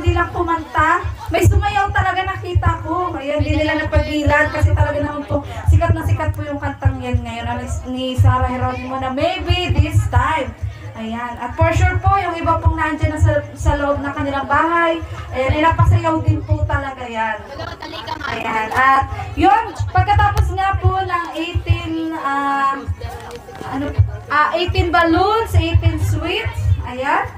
hindi lang kumanta. May sumayaw talaga nakita ko. Ayan, hindi nila napagilan kasi talaga naman po sikat na sikat po yung kantang yan ngayon ni Sarah Geronimo na Maybe This Time. Ayan. At for sure po, yung iba pong nandyan na sa loob ng kanilang bahay, ayan, inapasayaw din po talaga yan. Ayan. At yun, pagkatapos nga po ng 18 balloons, 18 sweets, ayan.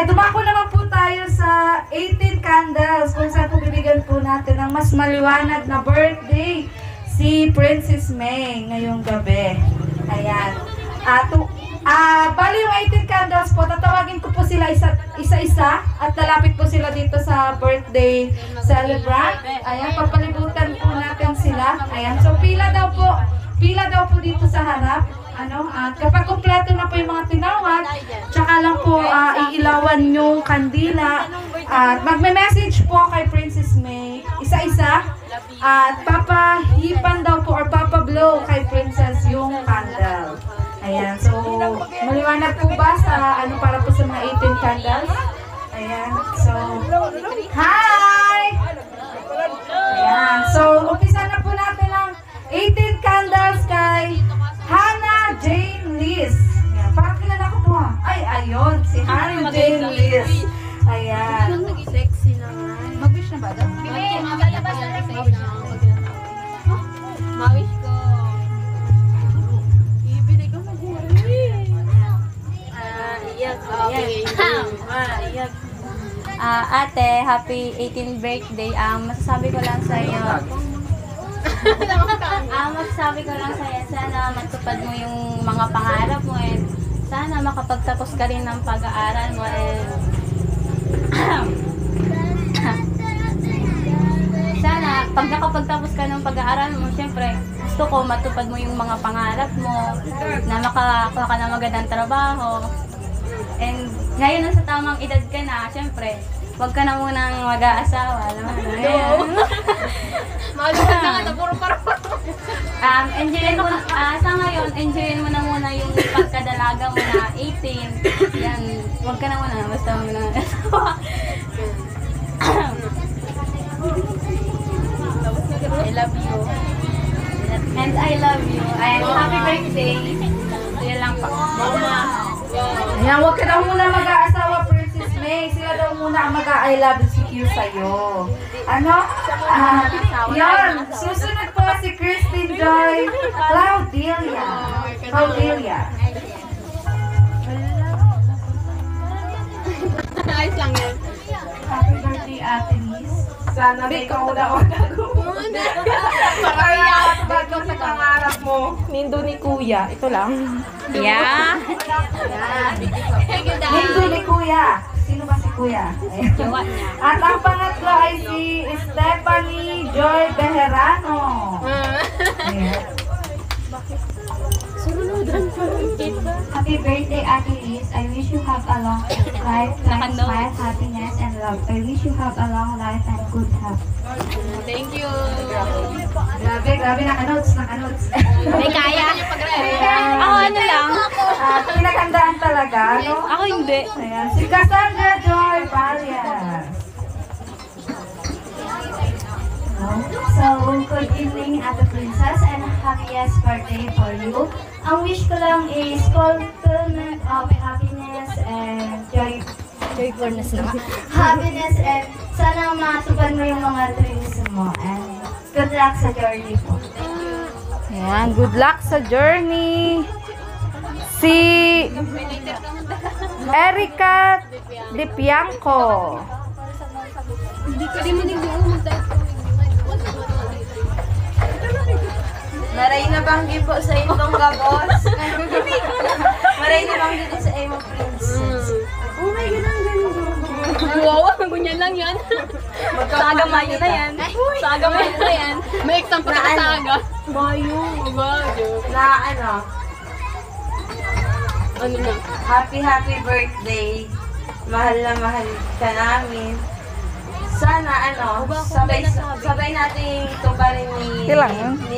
Dumako naman po tayo sa 18 candles kung saan po bibigyan po natin ng mas maliwanag na birthday si Princess May ngayong gabi. Ayan. Bali yung 18 candles po, tatawagin ko po sila isa-isa at lalapit po sila dito sa birthday celebrant. Ayan, papalibutan po natin sila. Ayan, so pila daw po dito sa harap. At kapag kumpleto na po yung mga tinawag, tsaka lang po iilawan yung kandila. At magme-message po kay Princess May, isa-isa. At papahipan daw po or papablow kay Princess yung candle. Ayan, so maliwanag po ba sa para po sa mga 18 candles? Ayan, so hi! Ayan, so umpisa na po natin ang 18 candles kay Hannah Jane Liz. Ayan, parang kilala ko po ha. Ay, ayun, si Hannah Jane Liz. Ayan. Sexy na nga. Mag-wish na ba daw? Mawish ko. Ibigay ko iyak. Iyak. Ate, happy 18th birthday. Masasabi ko lang sa iyo. Masasabi ko lang sa iyo, sana matupad mo yung mga pangarap mo and sana makapagtapos ka rin ng pag-aaral mo and sana pag nakapagtapos ka ng pag-aaral mo, syempre gusto ko matupad mo yung mga pangarap mo na makakuha ka ng magandang trabaho. And ngayon nasa tamang edad ka na, syempre, huwag ka na munang mag-aasawa. Alam mo na. Maluwag na nga, puro parang. Enjoyin mo, sa ngayon, enjoyin mo na muna yung pagkadalaga mo na 18. Yan, huwag ka na muna, basta mo na asawa. I love you. And I love you. And happy birthday. Yan lang pa. Mama. Ayan, huwag ka daw muna mag-aasawa, Princess May. Sila daw muna ang mag-I love you sa'yo. Yan. Susunod po si Christine Joy Claudelia. Ayos lang yan. Happy birthday, Ate Liz. Sana may kauna-una Parang bago sa pangarap mo. Nindo ni Kuya. Ito lang. Yeah. Nindo ni Kuya. Sino ba si Kuya? Jowa niya. At ang pangatlo ay si Stephanie Joy Bejerano. Ayan. Happy birthday, Ate Liz. I wish you have a long life, smile, happiness, and love. I wish you have a long life and good health. Thank you. Grabe, naka-notes. May kaya. Ayan. Ako ano lang. Pinaghandaan talaga, no? Ako hindi. Ayan. Si Cassandra Joy Valias. So, good evening, Ate Princess, and happiest birthday for you. Ang wish ko lang is fulfillment of happiness and Joyfulness na. happiness and sana matupad mo yung mga dreams mo and good luck sa journey po. Ayan, good luck sa journey. Si Erica Dipianco. Maray na banggi po sa itong gabos. Maray na banggi din sa Emo Princess. Oh my God, ang ganda. Wow, ganyan lang yan. Saga mayo na yan. Saga mayo na yan. May example na saga. Bayo. Na ano? Ano na? Happy birthday. Mahal na mahal ka namin. Sana sabay nating tumparin ni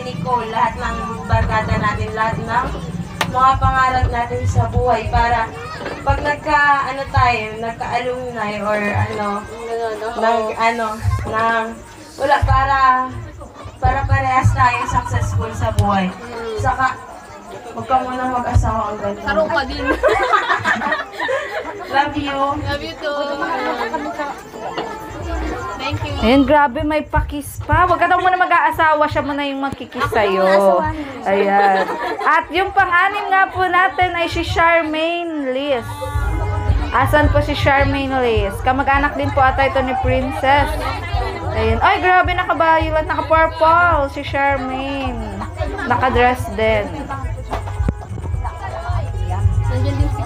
Nicole lahat ng barkada natin, lahat ng mga pangarap natin sa buhay para pag nagka-alumni or wala, para parehas tayo successful sa buhay. Saka, huwag ka muna mag-asawa ang ganito. Tarong ka din. Love you. Love you too. Thank you. Ayun, grabe, may pakis pa. Huwag ka daw muna mag-aasawa, siya muna yung magkikis sa'yo. Ayan. At yung pang-anim nga po natin ay si Charmaine Liz. Asan po si Charmaine Liz? Kamag-anak din po ata ito ni Princess. Ayun. Ay, grabe, naka-violet, naka-purple si Charmaine. Naka-dress din. Nandiyan din si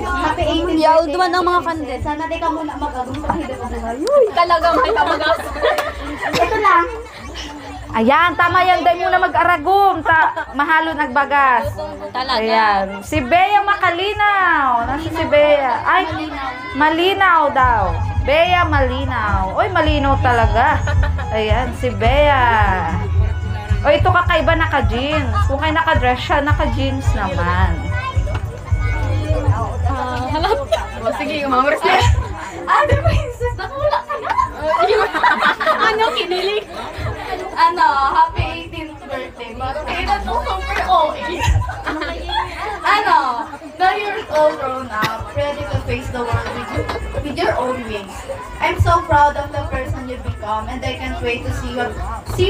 Happy 18th Yaw, birthday. duman ang mga kandil. Sana di ka muna mag-agong sa hindi mo Talagang may kabagas. Ito lang. Ayan, tama yan. Dahil muna mag-aragom. Mahalo nagbagas. Talaga. Ayan. Si Bea Makalinaw. Nasa si Bea? Ay, Malinaw daw. Bea Malinaw. Uy, malinaw talaga. Ayan, si Bea. O, ito kakaiba naka-jeans. Kung kayo naka-dress siya, naka-jeans naman. Halap. O, sige, umamores na. Ate Princess, nakula ka na. Ano, kinilig? Ano, happy 18th birthday. Kailan mo super OA? Ano, now you're all grown up, ready to face the world with your own wings. I'm so proud of the person you've become, and I can't wait to see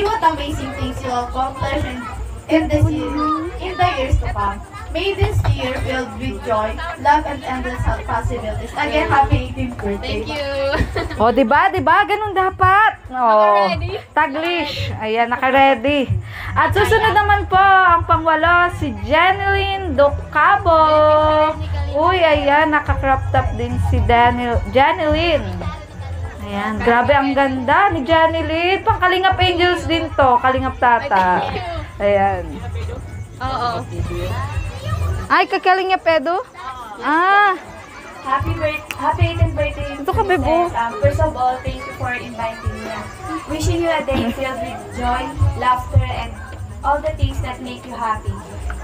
what amazing things you'll accomplish in the years to come. May this year filled with joy, love, and endless possibilities. Again, happy 18th birthday. Thank you. O, diba? Diba? Ganun dapat. O, Naka-ready? Taglish. Ayan, naka-ready. At susunod naman po, ang pangwalo, si Janeline Docabo. Uy, ayan, naka-crop top din si Janeline. Ayan, grabe ang ganda ni Janeline. Pang Kalingap Angels din to. Kalingap Tata. Ayan. Oo. Ay, kakalingap Edo? Ah, Happy 18th birthday. Ito ka, Bebo. First of all, thank you for inviting me. Wishing you a day filled with joy, laughter, and all the things that make you happy.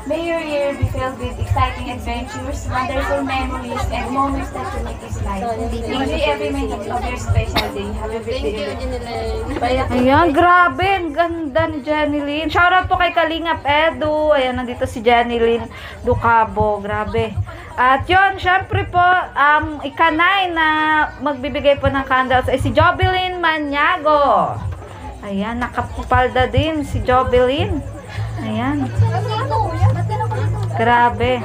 May your year be filled with exciting adventures, wonderful memories, and moments that you make us life. Enjoy every minute of your special day. Happy Thank you, birthday. Janiline. ayan, grabe. Ang ganda ni Janeline. Shoutout po kay Kalingap Edu. Ayan, nandito si Janeline Docabo. Grabe. At yun, syempre po, ika-9 na magbibigay po ng candles ay si Jobelyn Maniago. Ayan, nakapalda din si Jobelyn. Ayan. Grabe.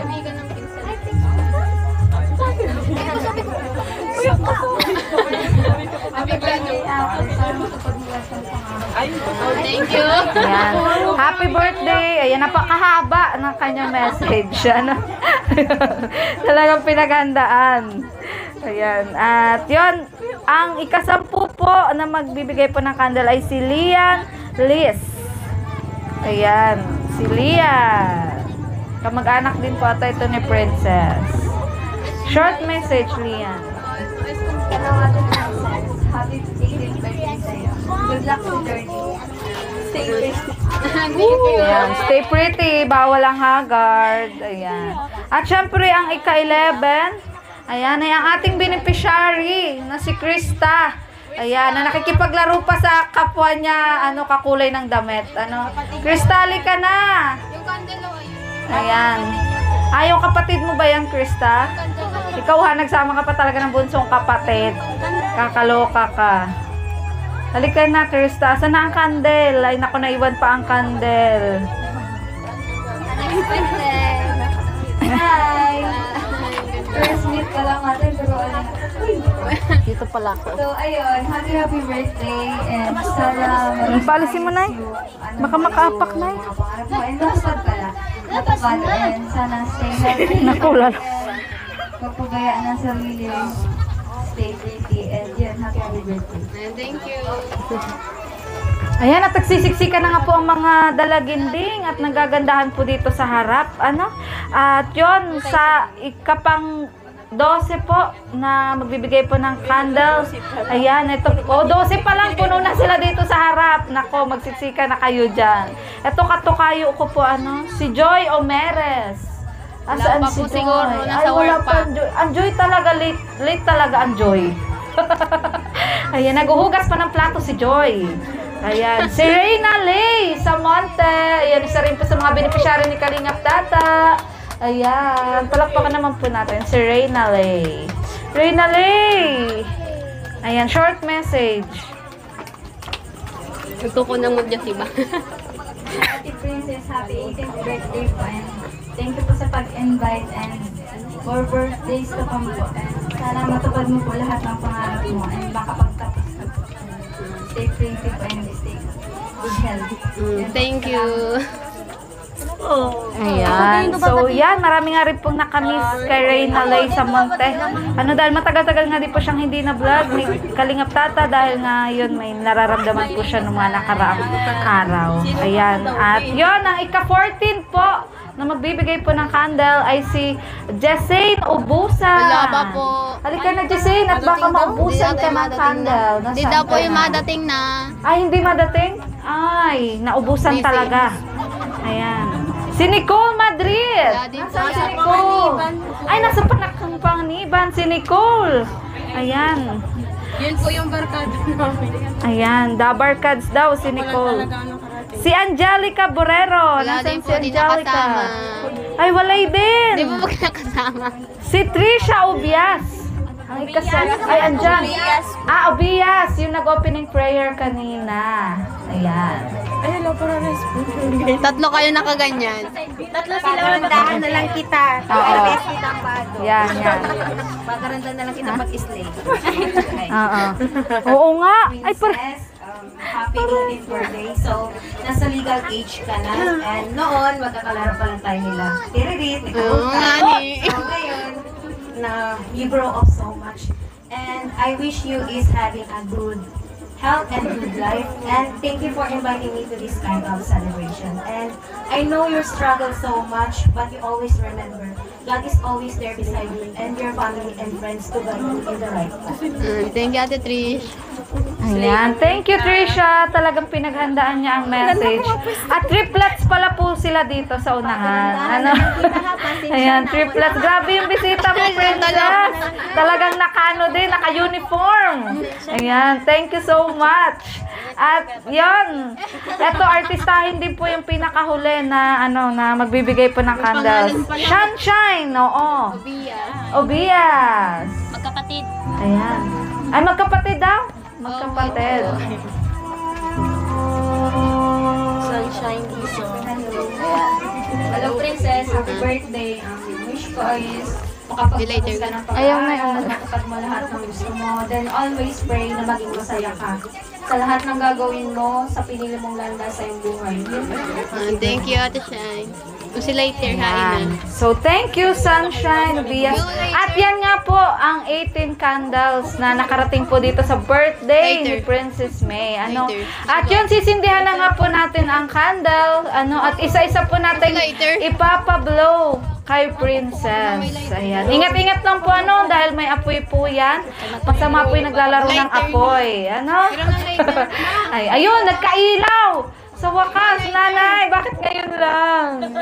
Thank you. Ayan. Happy birthday. Ayan, napakahaba ng kanyang message. Ano? Talagang pinaghandaan. Ayan. At yun, ang ikasampu po na magbibigay po ng candle ay si Lian Liz. Ayan. Si Lian. Kamag-anak din po ata ito ni Princess. Short message, Lian. Kanawagan Princess, happy 18th birthday sa'yo. Good luck sa journey. Stay pretty. Ayan, stay pretty, bawal ang haggard. Ayan. At syempre, ang ika-11, ayan, ay ang ating beneficiary na si Krista. Ayan, na nakikipaglaro pa sa kapwa niya, kakulay ng damit. Krista, ka na. Yung candle o ayun. Ayan. Yung kapatid mo ba yan, Krista? Ikaw ha, nagsama ka pa talaga ng bunsong kapatid. Kakaloka ka. Halika na, Krista. Saan na ang candle? Ay, naku, naiwan pa ang candle. Hi! First meet ka lang natin, pero Dito pala ako. So, ayun, happy birthday, and sana Palisin mo, Nay. Baka makaapak, Nay. And lapsad pala. Natupad, and sana stay healthy. Naku, lalo. Pagpagayaan ng sarili, stay pretty, and yun, happy birthday. Thank you. Ayan, at nagsisiksika na nga po ang mga dalaginding at nagagandahan po dito sa harap. At yun, sa ikapang 12 po na magbibigay po ng candles. Ayan, ito po. 12 pa lang, puno na sila dito sa harap. Nako, magsiksika na kayo dyan. Ito katukayo ko po, si Joy Omeres. Wala pa po siguro, nasa Ay, wala work pa. pa. ang Joy talaga, late talaga ang Joy. Ayan, naguhugas pa ng plato si Joy. Ayan, si Reyna Lay sa Monte. Ayan, isa rin po sa mga beneficiary ni Kalingap Tata. Ayan, palakpakan naman po natin si Reyna Lay. Reyna Lay! Ayan, short message. Gusto ko nang magyasiba. Ate Princess, happy 18th birthday po and thank you po sa pag-invite and for birthdays to come po. And sana matupad mo po lahat ng pangarap mo and makapagtapos ka po. Stay pretty po and stay good health. And Thank you. Ayan. So, yan. Marami nga rin pong nakamiss kay Reyna Lay sa Monte. Ano, dahil matagal-tagal nga din po siyang hindi na vlog ni Kalingap Tata dahil nga yun, may nararamdaman po siya noong mga nakaraang araw. Ayan. At yun, ang ika-14 po na magbibigay po ng candle ay si Jessane Ubusan. Wala pa po. Halika na, Jessane, at baka maubusan ka ng candle. Hindi daw po yung madating na. Ay, hindi madating? Ay, naubusan talaga. Ayan. Si Nicole Madrid. Nasaan si Nicole? Ay, nasa Panganiban si Nicole. Ayan. Yun po yung barkada namin. Ayan, Dabarkads daw si Nicole. Si Angelica Borrero. Wala Nasaan din si po, di nakasama. Ay, walay din. Di mo nakasama. Si Trisha Ubias. Ang ay, andyan. Ubias. Yung nag-opening prayer kanina. Ayan. Tatlo kayo nakaganyan. Tatlo sila, magdahan na lang kita. Oo. Best kitang bago. Yan. Magkaranda na lang kita pag-slay. Oo. Oo nga. Ay, Princess, happy 18th birthday. So, nasa legal age ka na. And noon, magkakalaro pa lang tayo nila. Tiririt, Oo nga ni. So, ngayon, na you grow up so much. And I wish you is having a good health and good life. And thank you for inviting me to this kind of celebration. And I know you struggle so much, but you always remember, God is always there beside you and your family and friends to guide you in the right path. Thank you, Ate Trish. Ayan. Thank you, Trisha. Talagang pinaghandaan niya ang message. At triplets pala po sila dito sa unahan. Ano? Ayan, triplets. Grabe yung bisita mo, Princess. Talagang naka-ano din, naka-uniform. Ayan. Thank you so much. At yun. Ito, artistahin din po yung pinakahuli na na magbibigay po ng candles. Sunshine. Oo. Obias. Magkapatid. Ayan. Ay, magkapatid daw? Magkapatid. Sunshine Iso. Hello Princess, happy birthday. Wish ko is makapagtapos ka ng Ayaw na pag-aaral, yun. makapag mo lahat ng gusto mo. Then always pray na maging masaya ka sa lahat ng gagawin mo, sa pinili mong landas sa iyong buhay. Thank you, Ate Shine. Kung si later, hain Ayan. na. So, thank you, Sunshine, Bias. At yan nga po, ang 18 candles na nakarating po dito sa birthday ni Princess May. At yun, sisindihan na nga po natin ang candle. At isa-isa po natin ipapablow kay Princess. Ayan. Ingat-ingat lang po, dahil may apoy po yan. Masama po yung naglalaro ng apoy. Ay, ayun, nagkailaw! Sa wakas, nanay, bakit ngayon lang?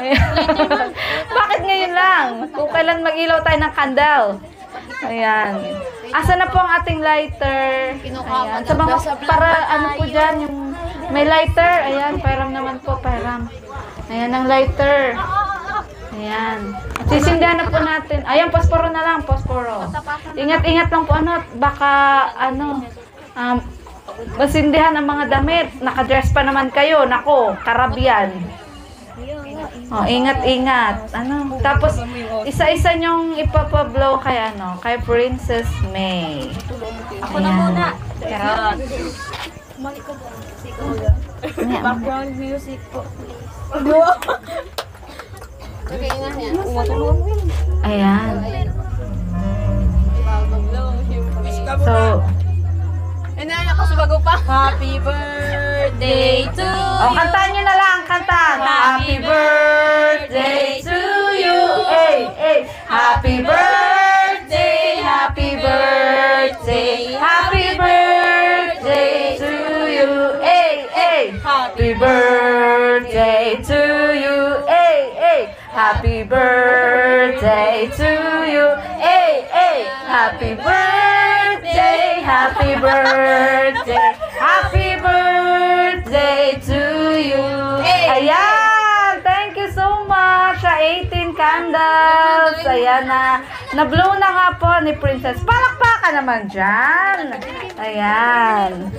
Bakit ngayon lang? Kung kailan mag-ilaw tayo ng candle. Ayan. Asa na po ang ating lighter? Ayan. Sa mga, para po dyan, yung may lighter. Ayan, pairam naman po, pairam. Ayan ang lighter. Ayan. Sisindihan na po natin. Ayan, posporo na lang, posporo. Ingat-ingat lang po, baka, masindihan ang mga damit. Nakadress pa naman kayo. Nako, Caribbean. Ingat-ingat. Tapos, isa-isa nyong ipapablow kay, kay Princess May. Ako na muna. Background music po. Ayan. So, Happy birthday to kantahan nyo na lang. Kanta. Happy birthday to you. Happy birthday. Happy birthday. Happy birthday to you. Happy birthday to you. Happy birthday to you. Happy birthday, happy birthday, happy birthday to you. Ayan, thank you so much sa 18 candles. Ayan na-blow na nga po ni Princess. Palakpakan naman dyan. Ayan.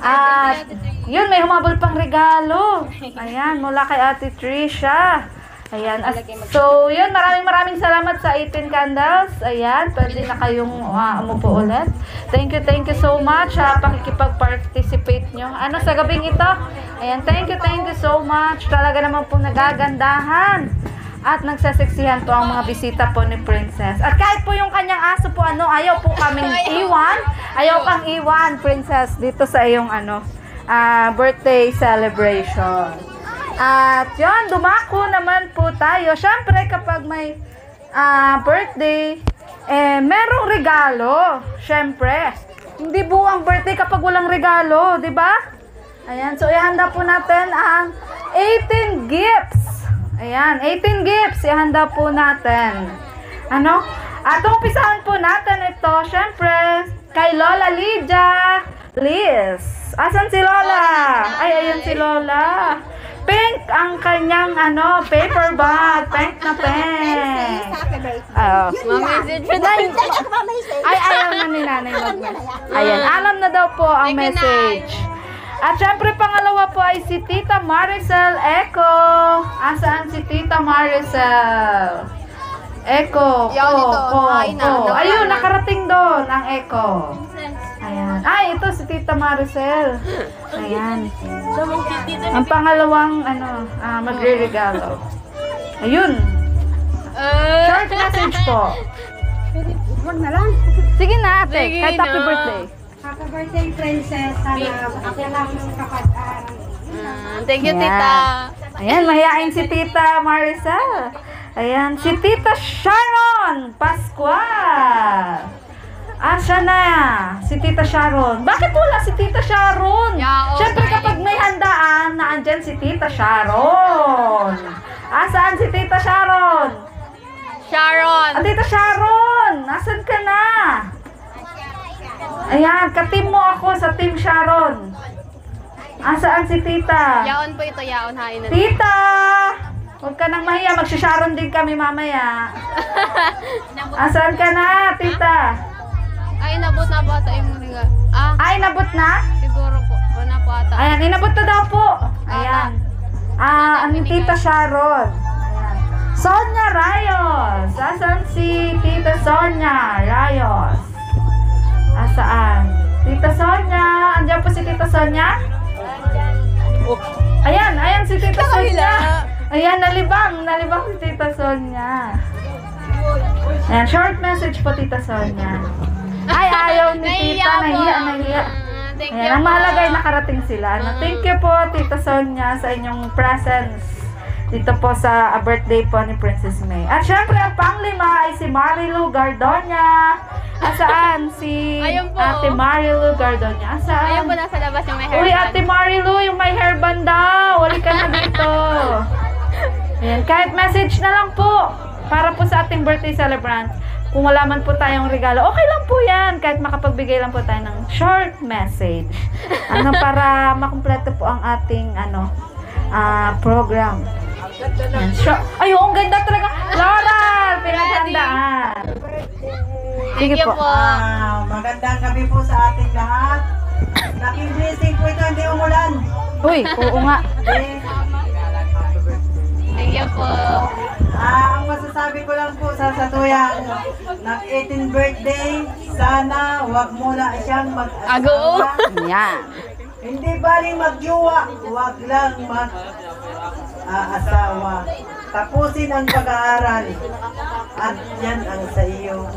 At yun, may humabol pang regalo. Ayan, mula kay Ate Trisha. Ayan. So, yun, maraming salamat sa 18 candles. Ayan, pwede na kayong umupo ulit. Thank you so much sa pakikipag-participate nyo. Ano, sa gabing ito? Ayan, thank you so much. Talaga naman po nagagandahan. At nagsaseksihan po ang mga bisita po ni Princess. At kahit po yung kanyang aso po, ayaw po kaming iwan. Ayaw kang iwan, Princess, dito sa iyong birthday celebration. At yun, dumako naman po tayo. Siyempre, kapag may birthday, merong regalo. Siyempre, hindi buwang birthday kapag walang regalo, di ba? Ayan, so ihanda po natin ang 18 gifts. Ayan, 18 gifts, ihanda po natin. Ano? At umpisahan po natin ito, siyempre, kay Lola Lydia Liz. Asan si Lola? Ay, ayun si Lola. Pink ang kanyang paper bag. Pink na pink. Ma-message na. Ay, ayaw na ni nanay mag-message. Ayan, alam na daw po ang message. At syempre, pangalawa po ay si Tita Maricel Eco. Asaan si Tita Maricel? Eco. Ayun, nakarating doon ang Eco. Ayan. Ay, ito si Tita Maricel. Ayan. Ang pangalawang, magre-regalo. Ayun. Short message po. Huwag na lang. Sige na, ate. Sige Kahit happy na. birthday. Happy birthday, Princess. Sana ako lang kapag Thank you, Ayan. tita. Ayan, mahihain si Tita Maricel. Ayan, si Tita Sharon Pascual. Siya na, si Tita Sharon. Bakit wala si Tita Sharon? Yeah, Siyempre okay. kapag may handaan, naandyan si Tita Sharon. Saan si Tita Sharon? Sharon. Tita Sharon, nasan ka na? Ayan, ka-team mo ako sa Team Sharon. Saan si Tita? Yaon po ito, yaon. Hain na. Tita! Huwag ka nang mahiya, magsisharon din kami mamaya. Saan ka na, Tita? Ay, nabot na po ata yung mga. Ay, nabot na? Siguro po. Wala po ata. Ayan, inabot na daw po. Ayan. Ang Tita Sharon. Ayan. Sonia Rayos. Asan si Tita Sonia Rayos? Saan? Tita Sonia. Andiyan po si Tita Sonia? Ayan si Tita Sonia. Ayan, nalibang si Tita Sonia. Ayan, short message po, Tita Sonia. Ay, ayaw ni Tita. Nahiya. Thank Ayan, you ang po. mahalaga ay nakarating sila. Thank you po, Tita Sonia, sa inyong presence dito po sa birthday po ni Princess May. At syempre, ang panglima ay si Marilu Gardonia. Saan si Ayun po. Ate Marilu Gardonia? Saan? Ayun po, nasa labas yung may hair. Uy, Ate Marilu, yung may hairband daw. Wali ka na dito. Ayan, kahit message na lang po para po sa ating birthday celebrant. Kung wala man po tayong regalo, okay lang po yan. Kahit makapagbigay lang po tayo ng short message. Para makumpleto po ang ating program. Ayan, ay, ang ganda talaga. Laurel, pinaghandaan. Thank you po. Magandang gabi po sa ating lahat. Laking blessing po ito, hindi umulan. Uy, oo nga. Thank you po. Ang masasabi ko lang po sa satuyang nag-18 birthday, sana wag mo na siyang Ago. mag-asawa. Yan. Hindi baling magjuwa, wag lang mag-asawa. Tapusin ang pag-aaral. At yan ang sa iyo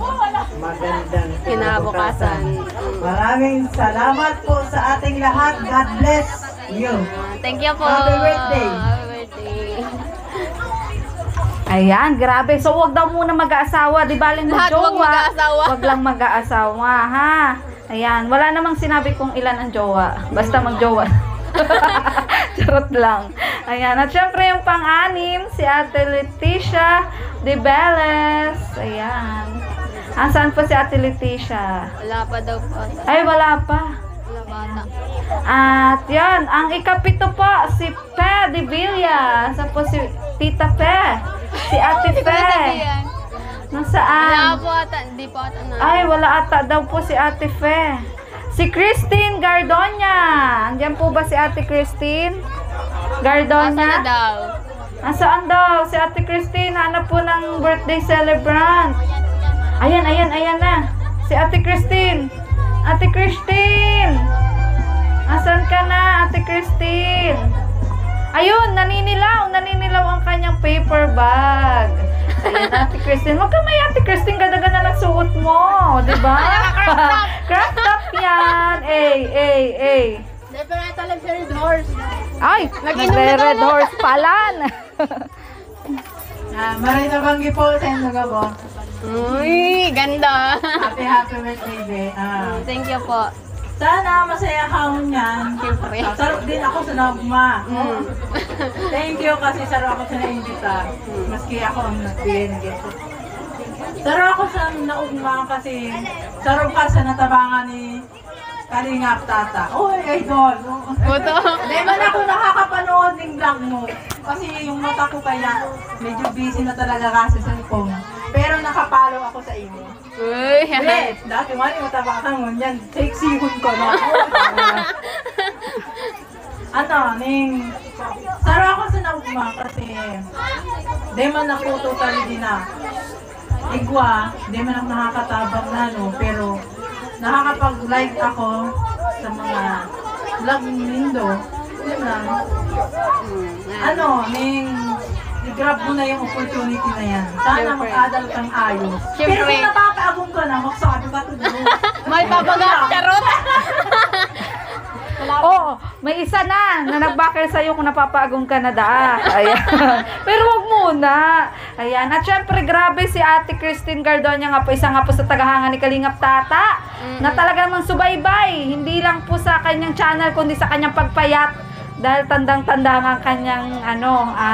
magandang Kinabukasan. Maraming salamat po sa ating lahat. God bless you. Thank you po. Happy birthday. Happy birthday. Ayan, grabe. So, wag daw muna mag-aasawa. Di baling Lahat mag-jowa. wag mag-aasawa. Wag lang mag-aasawa, ha? Ayan, wala namang sinabi kung ilan ang jowa. Basta mag-jowa. Charot lang. Ayan, at syempre yung pang-anim, si Ate Leticia de Beles. Ayan. Asan po si Ate Leticia? Wala pa daw po. Ay, wala pa. Wala bata. At yan, ang ikapito po, si Pe de Villa. Asan po si Tita Pe? Si Ate Pe. Wala Nasaan? po ata. Hindi po ata na. Ay, wala ata daw po si Ate Fe. Si Christine Gardonya. Andiyan po ba si Ate Christine Asa na Gardonya? daw? Nasaan daw? Si Ate Christine, hanap po ng birthday celebrant. Ayan, ayan, ayan na. Si Ate Christine. Ate Christine! Asan ka na, Ate Christine? Ayun, naninilaw. Naninilaw ang kanyang paper bag. Ayan, Ate Christine. Huwag ka may Ate Christine, ganda-ganda ng suot mo. Diba? Crop top yan. Ay. Pero ito lang si Red Horse. Ay, nagre-red horse palan. Marita Banggi po sa inyo gabo. Uy, ganda. Happy birthday, be. Thank you po. Sana masaya ka mo niyan. Siyempre. Sarap din ako sa nagma. Thank you kasi sarap ako sa naimbita. Maski ako ang nagbigay ng gift. Sarap ako sa naugma kasi sarap ka sa natabangan ni Kalingap Tata. Oy, idol! Buto. Di ba na ako nakakapanood ng vlog mo? Kasi yung mata ko kaya medyo busy na talaga kasi sa phone. Pero nakapalo ako sa inyo. Uy. Yes, dati man yung matabakan mo yan. Sexyhon ko na. Sarap ako sa naugma kasi di man ako totally din na. Igwa, di man ako nakakatabang na pero nakakapag-like ako sa mga vlog nindo. Di ba? I-grab mo na yung opportunity na yan. Sana mag-adal kang ayos. Pero kung napakaagong ka na, magsabi ka to doon. May papagat. Charot. Oo, may isa na nagbakil sa'yo kung napapaagong ka na daa. Ayan. Pero wag muna. Ayan. At syempre, grabe si Ate Christine Gardonya nga po. Isa nga po sa tagahanga ni Kalingap Tata. Na talaga namang subaybay. Hindi lang po sa kanyang channel, kundi sa kanyang pagpayat. Dahil tandang-tanda nga kanyang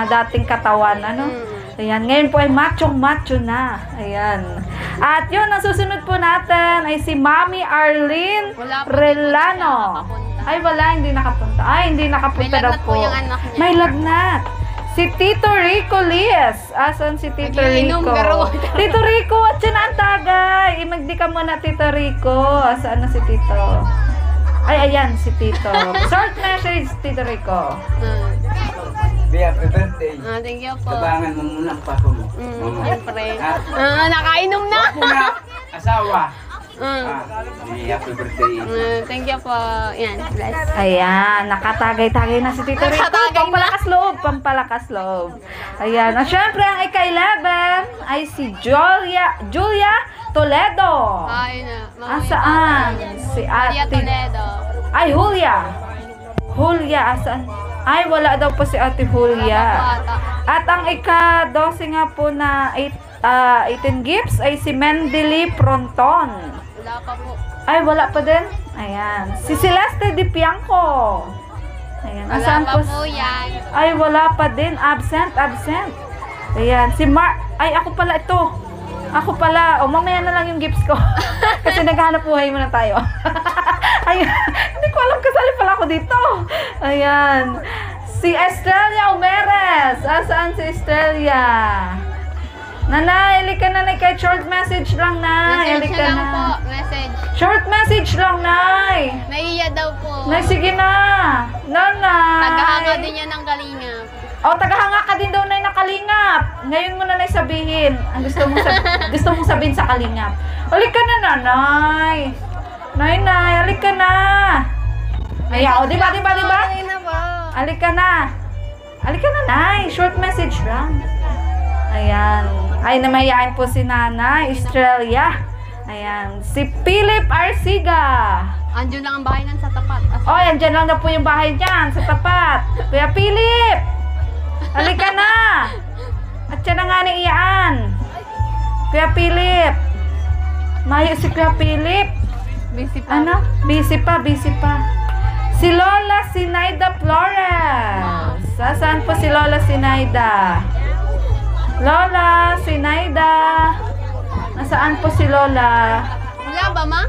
dating katawan. Ayan. Ngayon po ay macho-macho na. Ayan. At yun, ang susunod po natin ay si Mami Arlene Relano. Ay, wala, hindi nakapunta. Ay, hindi nakapunta May daw lagnat po. po yung anak niya. May lagnat. Si Tito Rico Lies. Asan si Tito Nagiinom, Rico? garo. Tito Rico, at siya na ang tagay. Imagdi ka muna, Tito Rico. Saan na si Tito? Ay, ayan, si Tito. Short message, Tito Rico. Happy birthday. Thank you po. Tabangan mo muna ang pako mo. Siyempre. Ha? Nakainom na. Huwag mo na asawa. Happy birthday. Thank you po. Yan, bless. Ayan, nakatagay-tagay na si Tito Rico. Nakatagay na. Pampalakas loob, pampalakas loob. Ayan, at syempre ang ika-11 ay si Julia Toledo. Ay na. Asaan? Si Maria Ate... Toledo. Ay, Julia, asaan? Ay, wala daw po si Ate Julia. At ang ika-12 nga po na 18 gifts ay si Mendely Pronton. Wala pa po. Ay, wala pa din. Ayan. Si Celeste Di Pianco. Ayan. Wala Asaan pa po yan. Ay, wala pa din. Absent. Ayan. Si Ay, ako pala ito. Ako pala. O, mamaya na lang yung gifts ko. Kasi naghahanap buhay muna tayo. Ayan. Hindi ko alam kasali pala ako dito. Ayan. Si Estrella Umeres. Asaan si Estrella? Nanay, ili ka nanay. Kahit short message lang, Nay. Message Ili na ka lang po. na. Message. Short message lang, Nay. Naiya daw po. Nay, sige na. Nanay. Tagahanga din yan ng galinga. O, tagahanga ka din daw, Nay, na Kalingap. Ngayon mo na, Nay, sabihin. Ang gusto mong sabihin sa Kalingap. Alik ka na, Nanay. Nay, alik ka na. Ayaw, di ba? Ay na po. Alik ka na. Alik ka na, Nay. Short message lang. Ayan. Ay, namayain po si Nanay Estrella. Ayan. Si Philip Arsiga. Andiyan lang ang bahay nan sa tapat. O, andyan lang na po yung bahay niyan sa tapat. Kuya Philip! Halika na! At siya na nga ni Ian. Kuya Philip. Mayo si Kuya Philip. Busy pa. Ano? Busy pa. Si Lola Sinaida Flores. Saan po si Lola Sinaida? Lola Sinaida. Nasaan po si Lola? Wala ba, ma?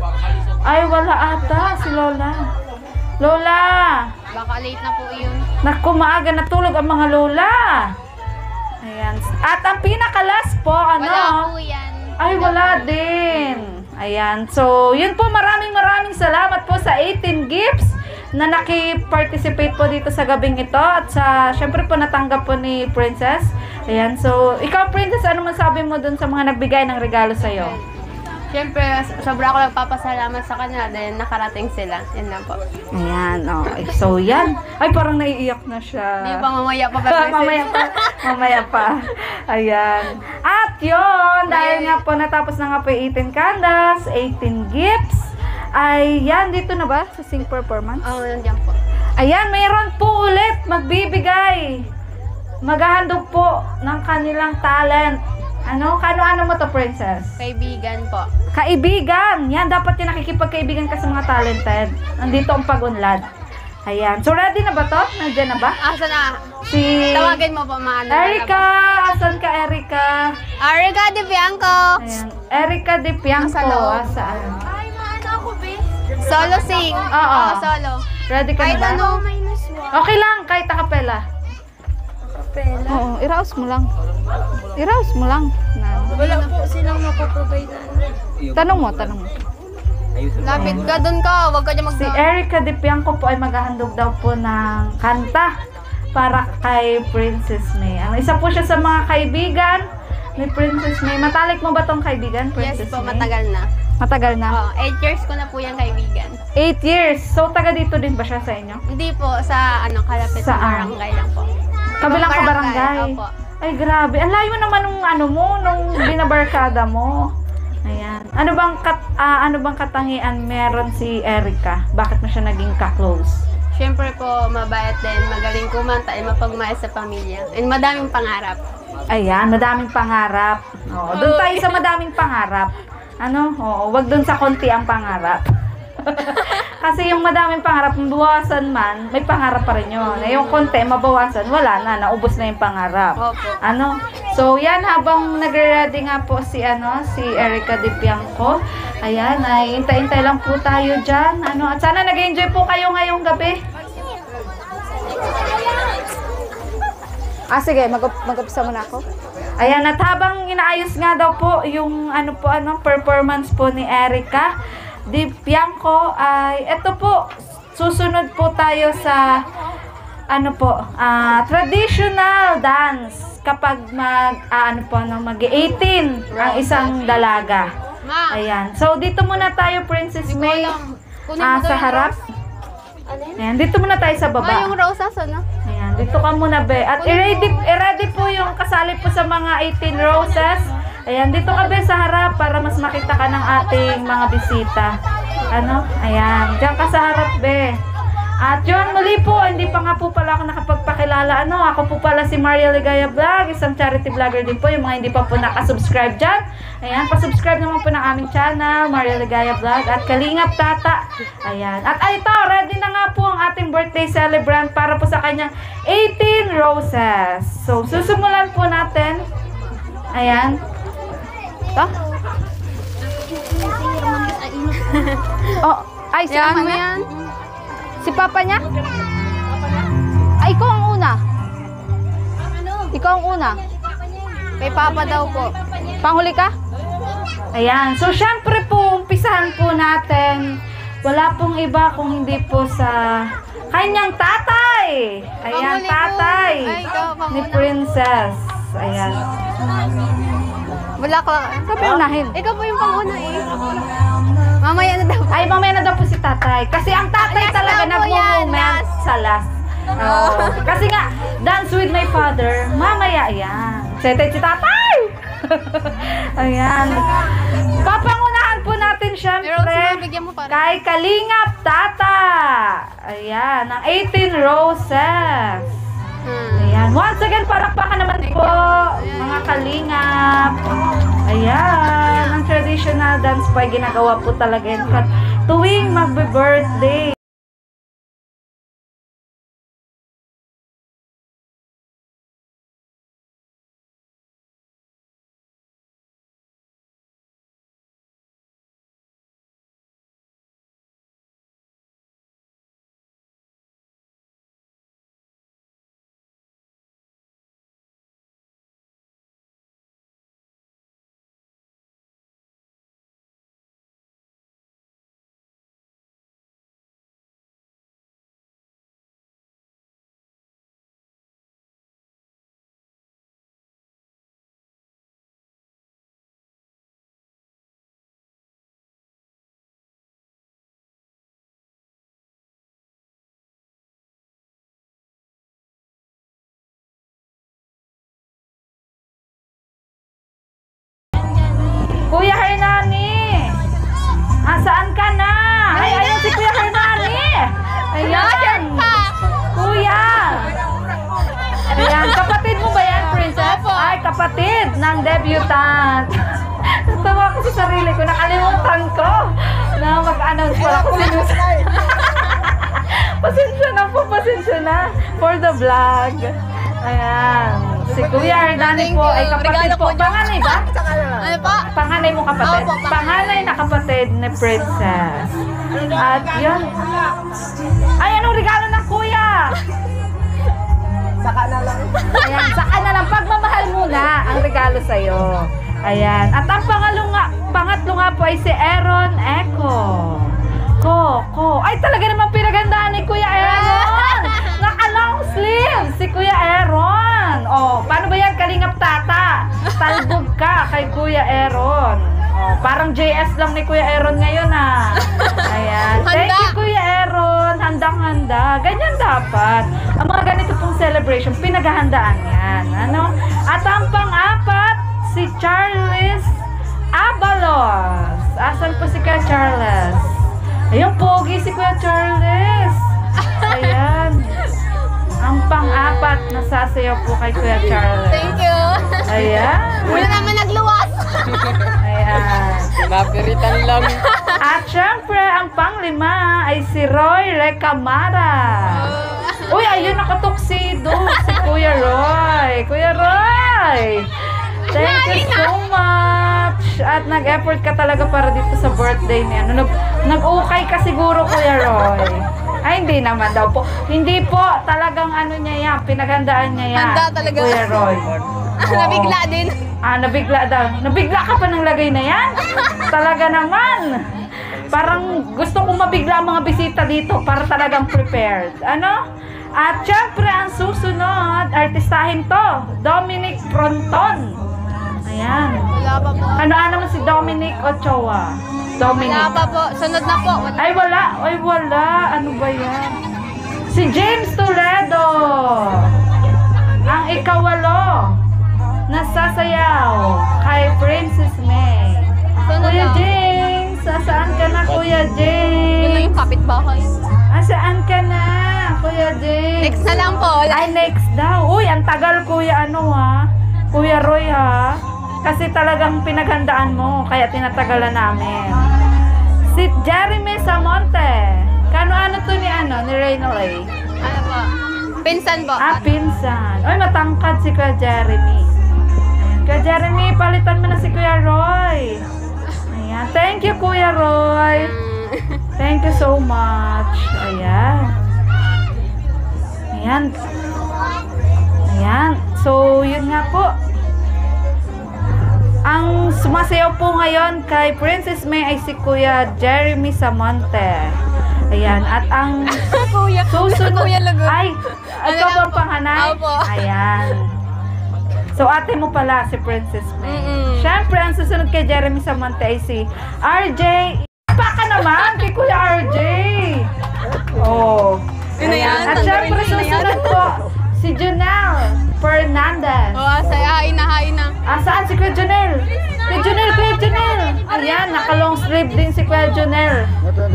Ay, wala ata si Lola. Lola! Baka late na po yun. Naku, maaga natulog ang mga lola. Ayan. At ang pinakalas po, ano? Wala po yan. Ay, wala din. Ayan. So, yun po, maraming salamat po sa 18 gifts na naki-participate po dito sa gabing ito. At sa, syempre po, natanggap po ni Princess. Ayan. So, ikaw, Princess, ano masabi mo dun sa mga nagbigay ng regalo sa'yo? Siyempre, sobra ako nagpapasalamat sa kanila dahil nakarating sila. Yan lang po. Ayan. Okay. So, yan. Ay, parang naiiyak na siya. Hindi pa mamaya pa ba? mamaya pa. Mamaya pa. Ayan. At yun, dahil nga po natapos na nga po yung 18 candles, 18 gifts, ay yan, dito na ba sa sing performance? Oo, nandiyan po. Ayan, mayroon po ulit magbibigay. Maghahandog po ng kanilang talent. Ano? Kano-ano mo to, Princess? Kaibigan po. Kaibigan! Yan, dapat yung nakikipagkaibigan ka sa mga talented. Nandito ang pag-unlad. Ayan. So, ready na ba to? Nandiyan na ba? Asa na? Si Tawagin mo pa maano. Erika! Asan ka, Erika? Ariga de Bianco. Ayan. Erika de Pianco. Nasa loob. Saan? Ay, maano ako, be? Solo sing. Oo. Solo. Ready ka Kahit na ba? ano. Okay lang, kahit akapela. Oo, iraos mo lang. Iraos mo lang. Wala po silang mapaprovide. Tanong mo. Lapit ka dun ka. Huwag ka niya Si Erika de Pianco po ay maghahandog daw po ng kanta para kay Princess May. Ano, isa po siya sa mga kaibigan ni Princess May. Matalik mo ba tong kaibigan, Yes Princess po, May? matagal na. Matagal na? Oh, 8 years ko na po yung kaibigan. 8 years. So, taga dito din ba siya sa inyo? Hindi po, sa kalapit na Saan? barangay lang po. Kabilang ka Barangay, barangay. opo. Ay, grabe. Ang layo naman nung binabarkada mo. Ayan. Ano bang katangian meron si Erika? Bakit mo siya naging ka-close? Siyempre po, mabait din, magaling kumanta, ay mapagmahal sa pamilya. And madaming pangarap. Ayan, madaming pangarap. Oo, doon tayo sa madaming pangarap. Ano? Oo, wag doon sa konti ang pangarap. Kasi yung madaming pangarap, mabawasan man, may pangarap pa rin yun. Yung konti, mabawasan, wala na, naubos na yung pangarap. Opo. Ano? So, yan, habang nagre-ready nga po si Erika de Pianco. Ayan, ay hintay-hintay lang po tayo dyan. Ano? At sana nag-enjoy po kayo ngayong gabi. Sige, mag-upisa muna ako. Ayan, at habang inaayos nga daw po yung performance po ni Erika de Pianco, ay eto po, susunod po tayo sa traditional dance kapag mag-18 ang isang dalaga. Ma, Ayan. So, dito muna tayo, Princess May. kunin mo daw Sa yung harap. Ayan, dito muna tayo sa Ma, baba. yung rosas, ano? Ayan, dito ka muna, be. At i-ready po yung kasali po sa mga 18 roses. Ayan, dito ka, be, sa harap para mas makita ka ng ating mga bisita. Ano? Ayan, diyan ka sa harap, be. At yun, muli po, hindi pa nga po pala ako nakapagpakilala. Ako po pala si Maria Ligaya Vlog, isang charity vlogger din po. Yung mga hindi pa po nakasubscribe dyan. Ayan, pasubscribe naman po ng aming channel, Maria Ligaya Vlog at Kalingap Tata. Ayan. At ito, ready na nga po ang ating birthday celebrant para po sa kanyang 18 roses. So, susimulan po natin. Ayan. Ito. Ay, si Yan mama mo niya? yan. Si papa niya? Ay, ikaw ang una. Ikaw ang una. Kay Papa daw po. Panghuli ka? Ayan. So, syempre po, umpisahan po natin. Wala pong iba kung hindi po sa kanyang tatay. Ayan, Panghuli po. tatay Ay, ikaw, panghuli. ni Princess. Ayan. Wala ka. Sabi unahin. Ikaw po yung panguna eh. Mamaya na daw. Ay, mamaya na daw po si tatay. Kasi ang tatay Last talaga daw po yan, nagmo-moment last. sa last. Oo. Kasi nga, dance with my father, mamaya yan. Sete si tatay! Ayan. Papangunahan po natin Pero syempre bigyan mo para. kay Kalingap Tata. Ayan, ang 18 roses. Ayan. Once again, palakpakan naman po, mga Kalingap. Ayan. Ang traditional dance po ay ginagawa po talaga yun. Tuwing magbe-birthday. Kuya Hernani. Saan ka na? Ay, ayun si Kuya Hernani. Ayan. Kuya. Ayan, kapatid mo ba yan, Princess? Ay, kapatid ng debutant. Natawa ko sa sarili ko. Nakalimutan ko na mag-announce pala ko. Pasensya na for the vlog. Ayan. Si Kuya Hernani po ay kapatid po. Panganay ba? Ano po? Panganay mo kapatid? Opo, Panganay na kapatid ni Princess. At yun. Ay, anong regalo ng kuya? Ayan, saka na lang. Pagmamahal muna ang regalo sa'yo. Ayan. At ang pangatlo nga po ay si Aaron Echo. Ay, talaga naman pinagandaan ni Kuya Aaron. Naka-long sleeve si Kuya Aaron. Oh, paano ba yan? Kalingap tata. Talbog ka kay Kuya Aaron. Oh, parang JS lang ni Kuya Aaron ngayon ah. Ayan. Thank you Kuya Aaron. Handang-handa. Ganyan dapat. Ang mga ganito pong celebration, pinaghahandaan yan. Ano? At ang pang-apat, si Charles Abalos. Asan po si Kuya Charles? Ayun, pogi si Kuya Charles. Ayan. Ang pang-apat, nasasayaw po kay Kuya Charles. Thank you. Ayan. Wala naman nagluwas. Ayan. Mapiritan lang. At syempre, ang pang-lima ay si Roy Recamara. Uy, ayun, nakatuksido. Si Kuya Roy. Kuya Roy! Thank you so much. At nag-effort ka talaga para dito sa birthday niya. Nag-ukay ka siguro, Kuya Roy. Ay, hindi naman daw po. Hindi po. Talagang ano niya yan. Pinaghandaan niya yan. Handa talaga. Kuya Roy. Nabigla din. Nabigla daw. Nabigla ka pa ng lagay na yan? Talaga naman. Parang gusto kong mabigla ang mga bisita dito para talagang prepared. Ano? At syempre, ang susunod, artistahin to. Dominic Fronton. Ayan. Wala pa po. Ano naman si Dominic Ochoa? Dominic. Wala pa po. Sunod na po. Wala. Ay, wala. Ay, wala. Ano ba yan? Si James Toledo. Ang ikawalo. Nasasayaw kay Princess May. Sunod Kuya na. James, saan ka na, Kuya Yun na James? yung kapitbahay. Saan ka na, Kuya James? Next na lang po. Wala. Ay, next daw. Uy, ang tagal, Kuya, Kuya Roy, ha? Kasi talagang pinaghandaan mo, kaya tinatagalan namin. Si Jeremy Samonte. Ano to ni Reyna Ray? Ano po? Pinsan po. Pinsan. Uy, matangkad si Kuya Jeremy. Kuya Jeremy, palitan mo na si Kuya Roy. Ayan. Thank you, Kuya Roy. Thank you so much. Ayan. Ayan. Ayan. So, yun nga po. Ang sumasayaw po ngayon kay Princess May ay si Kuya Jeremy Samonte. Ayan. At ang Kuya. susunod Kuya Lagot. ay, ito Ano bang panganay? Opo. Ayan. So, ate mo pala si Princess May. Siyempre, ang susunod kay Jeremy Samonte ay si RJ. Baka naman kay Kuya RJ. Oh. Yun na yan. At siyempre, susunod po si Jonel Fernandez. Hain na. Saan si Kuya Jonel? Kuya Jonel. Ayan, naka-long sleeve din si Kuya Jonel.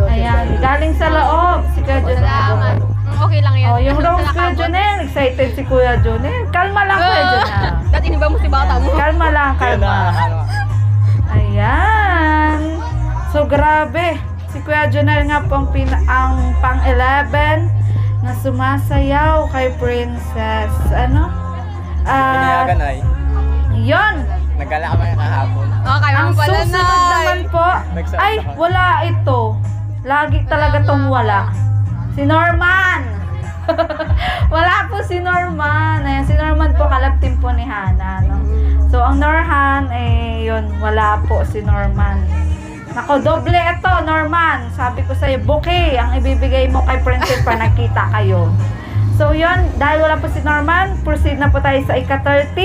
Ayan, galing sa loob si Kuya Salamat. Jonel. Okay lang yan. Oh, yung long Sa Kuya nakabot. Jonel. Excited si Kuya Jonel. Kalma lang, Kuya Jonel. Dati iniba mo si bata mo. Kalma lang, kalma. Ayan. So, grabe. Si Kuya Jonel nga po ang pang-11 na sumasayaw kay Princess. Pinayagan ay. Yun. Nagala kami kahapon. Okay, Ang pala na. susunod naman po, ay, wala ito. Lagi talaga tong wala. Si Norman. Wala po si Norman. Ayan, si Norman po, kalaptin po ni Hana. No? So, ang Norhan, yun, wala po si Norman. Nako, doble ito, Norman. Sabi ko sa'yo, bouquet ang ibibigay mo kay Princess pa nagkita kayo. So, yun, dahil wala po si Norman, proceed na po tayo sa ika-13.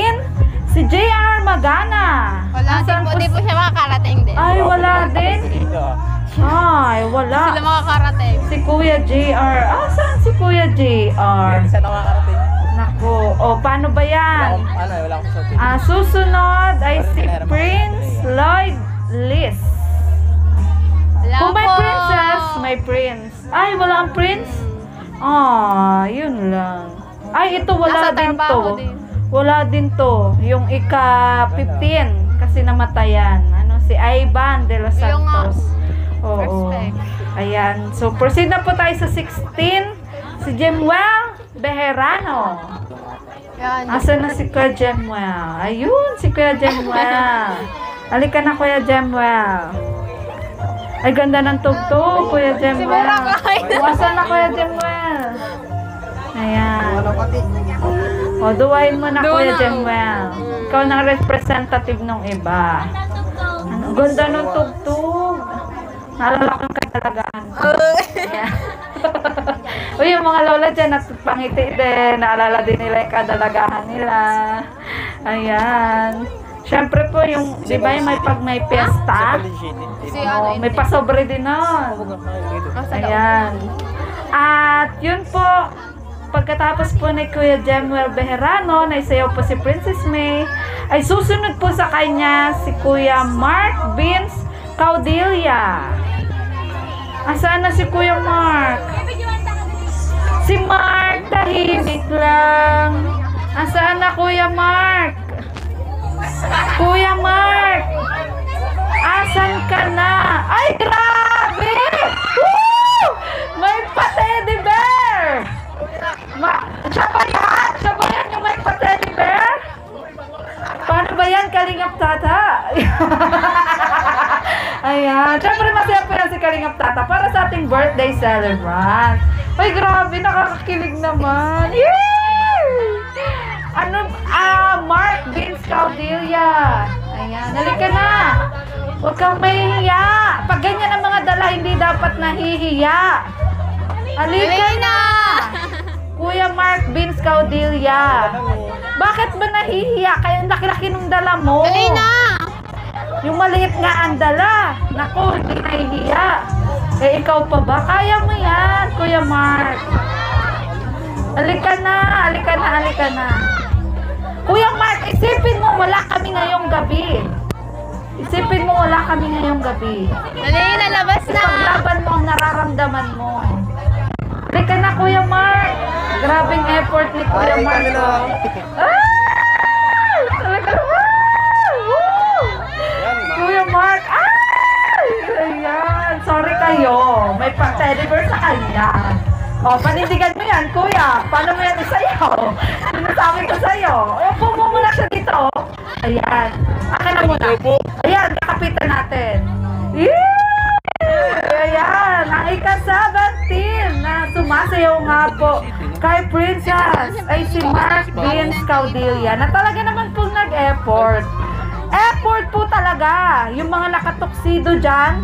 Si JR Magana. Wala Nasaan din po. Di po siya makakarating din. Ay, wala din. Ay, wala. Sila makakarating. Si Kuya JR. Saan si Kuya JR? Isa na makakarating. Nako, paano ba yan? Wala akong susutin. Susunod ay si Prince list. Wala Kung may po. princess, may prince. Ay, wala ang prince? Ah, yun lang. Ay, ito wala Nasa din trabaho to. din. Wala din to. Yung ika-15 kasi namatayan. Ano, si Ivan de los Yung nga. Santos. Oo. Respect. Ayan. So, proceed na po tayo sa 16. Si Jemuel Bejerano. Yan. Asa na si Kuya Jemuel? Ayun, si Kuya Jemuel. Halika na, Kuya Jemuel. Ay, ganda ng tugtog, Kuya Jemuel. Asa na, Kuya Jemuel? Ayan. O, duwain mo na, Kuya Jemuel. Ikaw na representative ng iba. Ano, ganda ng tugtog. Naalala ko yung kadalagaan ko. Ayan. Uy, yung mga lola dyan, pangiti din. Naalala din nila yung kadalagahan nila. Ayan. Siyempre po, yung, di ba yung may piyesta? Oh, may pasobre din nun. Ayan. At yun po, pagkatapos po ni Kuya Jemuel Bejerano, na isayaw po si Princess May, ay susunod po sa kanya si Kuya Mark Vince Caudilla. Asaan na si Kuya Mark? Si Mark, tahimik lang. Asaan na Kuya Mark? Kuya Mark! Asan ka na? Ay, grabe! Woo! May pa-teddy bear! Siya ba yan? Siya ba yan yung may pa-teddy bear? Paano ba yan? Kalingap Tata? Ayan. Siyempre masaya po yan si Kalingap Tata para sa ating birthday celebrant. Ay, grabe. Nakakakilig naman. Yay! Ano? Mark Vince Caudilla. Ayan. Halika na. Huwag kang mahihiya. Pag ganyan ang mga dala, hindi dapat nahihiya. Halika na. Kuya Mark Vince Caudilla. Bakit ba nahihiya? Kaya ang laki-laki ng dala mo. Dali na! Yung maliit nga ang dala. Naku, hindi nahihiya. Eh, ikaw pa ba? Kaya mo yan, Kuya Mark. Halika na, halika na, halika na. Kuya Mark, isipin mo wala kami ngayong gabi. Isipin mo wala kami ngayong gabi. Dali, lalabas na! Paglaban mo ang nararamdaman mo. Halika na, Kuya Mark. Grabing effort ni Kuya Mark. Ay! Talaga naman! Woo! Kuya Mark, ay! Ayan, sorry kayo. May pang-teddy bear sa kanya. O, panindigan mo yan, Kuya. Paano mo yan isayaw? Sinasabi ko sa'yo. Upo mo muna siya dito. Ayan. Akin na muna. Ayan, kakapitan natin. Yay! Ayan, ang ika-17 na sumasayaw nga po kay Princess ay si Mark Vince Caudilla na talaga naman po nag-effort. Effort po talaga. Yung mga nakatuksido dyan,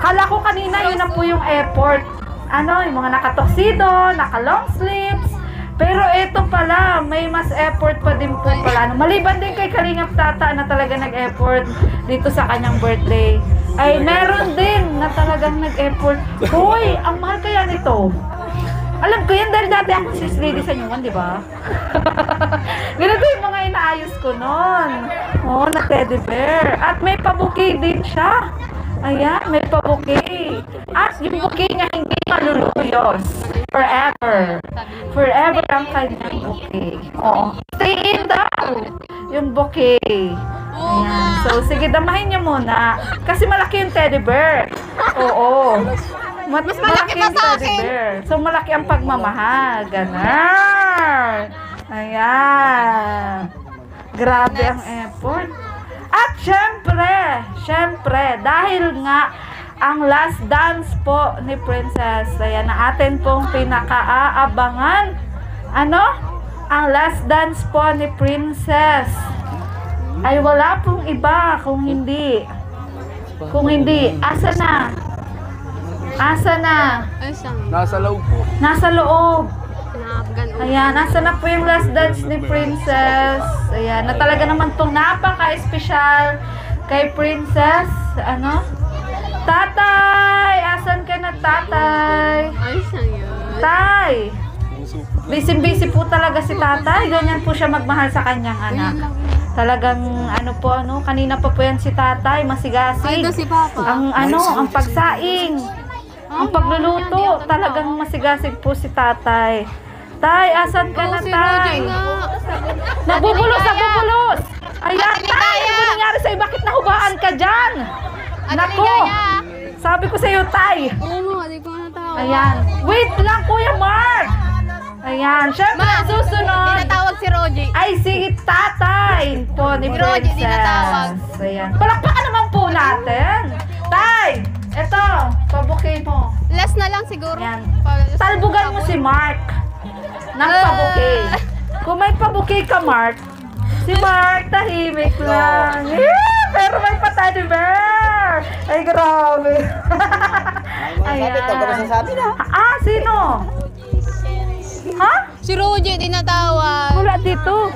kala ko kanina yun na po yung effort. Ano, yung mga nakatuksido, naka-long sleeves. Pero ito pala, may mas effort pa din po pala. Maliban din kay Kalingap Tata na talaga nag-effort dito sa kanyang birthday. Ay, meron din na talagang nag-effort. Hoy, ang mahal kaya nito. Alam ko yan dahil dati ako sis lady sa Nyuman, di ba? Ganito yung mga inaayos ko noon. Oh, na teddy bear. At may pa-bouquet din siya. Ayan, may pa-bouquet. At yung bouquet niya hindi maluluyos. Forever. Forever ang kanyang bouquet. Oh, stay in daw. Yung bouquet. Ayan. So, sige, damahin niyo muna. Kasi malaki yung teddy bear. Oo. Mas malaki yung teddy bear. So, malaki ang pagmamahal. Ganon. Ayan. Grabe ang effort. At syempre, dahil nga ang last dance po ni Princess, ayan na atin pong pinaka-aabangan. Ano? Ang last dance po ni Princess ay wala pong iba kung hindi, asa na? Nasa loob po. Nasa loob. Ayan, nasa na po yung last dance ni Princess. Ayan, na talaga naman pong napaka-espesyal kay Princess. Ano? Tatay! Asan ka na, Tatay? Tay! Busy-busy po talaga si Tatay. Ganyan po siya magmahal sa kanyang anak. Talagang kanina pa po yan si tatay, masigasig. si Papa. Ang pagsaing, ang pagluluto, talagang masigasig po si tatay. Tay, asan ka na, tay? Nagbubulos! Ayan, tay! Ano ba nangyari sa'yo? Bakit nahubaan ka dyan? Nako! Sabi ko sa'yo, tay! Hindi ko natawa. Ayan. Wait lang, Kuya Mark! Ayan. Siyempre, susunod. Tinatawag si Roji. Ay, si tatay po ni Si Roji, Princess. tinatawag. Ayan. Palakpakan naman po natin. Tay, eto, pabuki mo. Last na lang siguro. Ayan. Talbugan mo si Mark ng pabuki. Kung may pabuki ka, Mark, si Mark tahimik lang. Yeah, pero may pa-teddy bear. Ay, grabe. Ayan. Sino? Ha? Si Roji, tinatawag. Wala dito.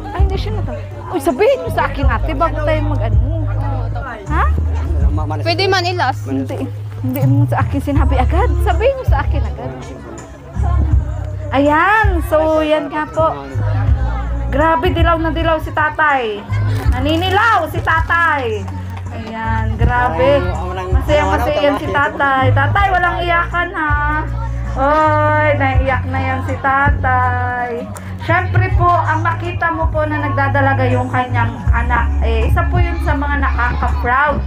Ay, hindi siya natawag. Uy, sabihin mo sa akin ate bago tayo mag-ano. Ha? Pwede man ilas. Hindi mo sa akin sinabi agad. Sabihin mo sa akin agad. Ayan. So, yan nga po. Grabe, dilaw na dilaw si tatay. Naninilaw si tatay. Ayan, grabe. Masaya-masaya yan si tatay. Tatay, walang iyakan ha. Oy, naiiyak na yan si tatay. Siyempre po, ang makita mo po na nagdadalaga yung kanyang anak, isa po yun sa mga nakaka-proud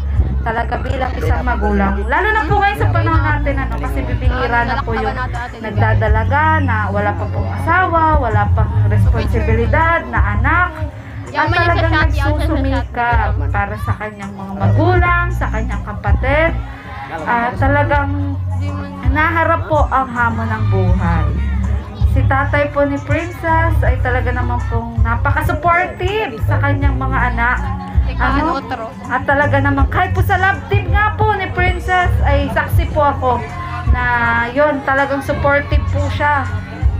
talaga bilang isang magulang. Lalo na po ngayon sa panahon natin, kasi bibihira na po yung nagdadalaga na wala pa pong asawa, wala pang responsibilidad na anak. At talagang nagsusumika para sa kanyang mga magulang, sa kanyang kapatid. Talagang naharap po ang hamon ng buhay. Si tatay po ni Princess ay talaga naman pong napaka-supportive sa kanyang mga anak. At talaga naman, kahit po sa love team nga po ni Princess, ay saksi po ako na yon talagang supportive po siya.